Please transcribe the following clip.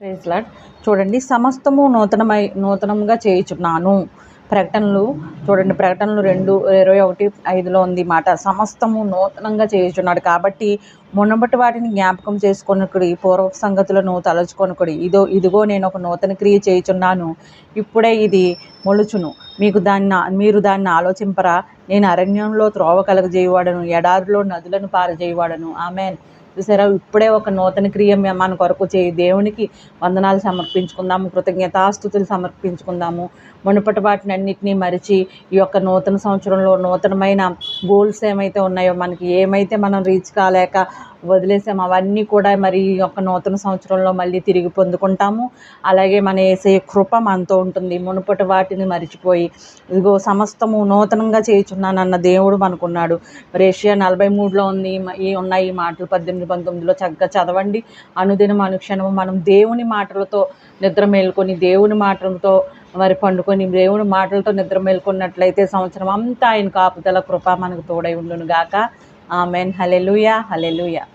Praise lord. చూడండి, సమస్తము నూతనంగా చేయుచున్నాను. ప్రకటనలు చూడండి, ప్రకటనలు 2:21-5లో ఉంది మాట. సమస్తము నూతనంగా చేయుచున్నాడు కాబట్టి మునుపటి వాటిని జ్ఞాపకం చేసుకొనుకుడి, పూర్వ సంగతులను తలచుకొనుకుడి. ఇదిగో నేను ఒక నూతన క్రియ చేయుచున్నాను, ఇప్పుడే ఇది మొలుచును, మీరు దాన్ని ఆలోచింపరా? నేను అరణ్యంలో త్రోవ కలగజేయువాడను, ఎడారిలో నదులను పారజేయువాడను. ఆమేన్. చూసారా, ఇప్పుడే ఒక నూతన క్రియ మన కొరకు చేయి. దేవునికి వందనాలు సమర్పించుకుందాము, కృతజ్ఞతాస్తుతులు సమర్పించుకుందాము. మునుపటి వాటిని అన్నిటినీ మరిచి ఈ యొక్క నూతన సంవత్సరంలో నూతనమైన గోల్స్ ఏమైతే ఉన్నాయో, మనకి ఏమైతే మనం రీచ్ కాలేక వదిలేసాము అవన్నీ కూడా మరి ఈ యొక్క నూతన సంవత్సరంలో మళ్ళీ తిరిగి పొందుకుంటాము. అలాగే మన యేసయ్య కృప మనతో ఉంటుంది. మునుపటి వాటిని మరిచిపోయి ఇదిగో సమస్తము నూతనంగా చేయుచున్నానన్న దేవుడు మనకున్నాడు. మరి యెషయా 43లో ఉంది ఈ మాటలు 18-19లో చక్కగా చదవండి. అనుదినం అనుక్షణము మనం దేవుని మాటలతో నిద్ర మేల్కొని, దేవుని మాటలతో మరి పండుకొని, దేవుని మాటలతో నిద్ర మేల్కొన్నట్లయితే సంవత్సరం అంతా ఆయన కాపుదల కృప మనకు తోడై ఉండును గాక. ఆమేన్. హల్లెలూయా, హల్లెలూయా.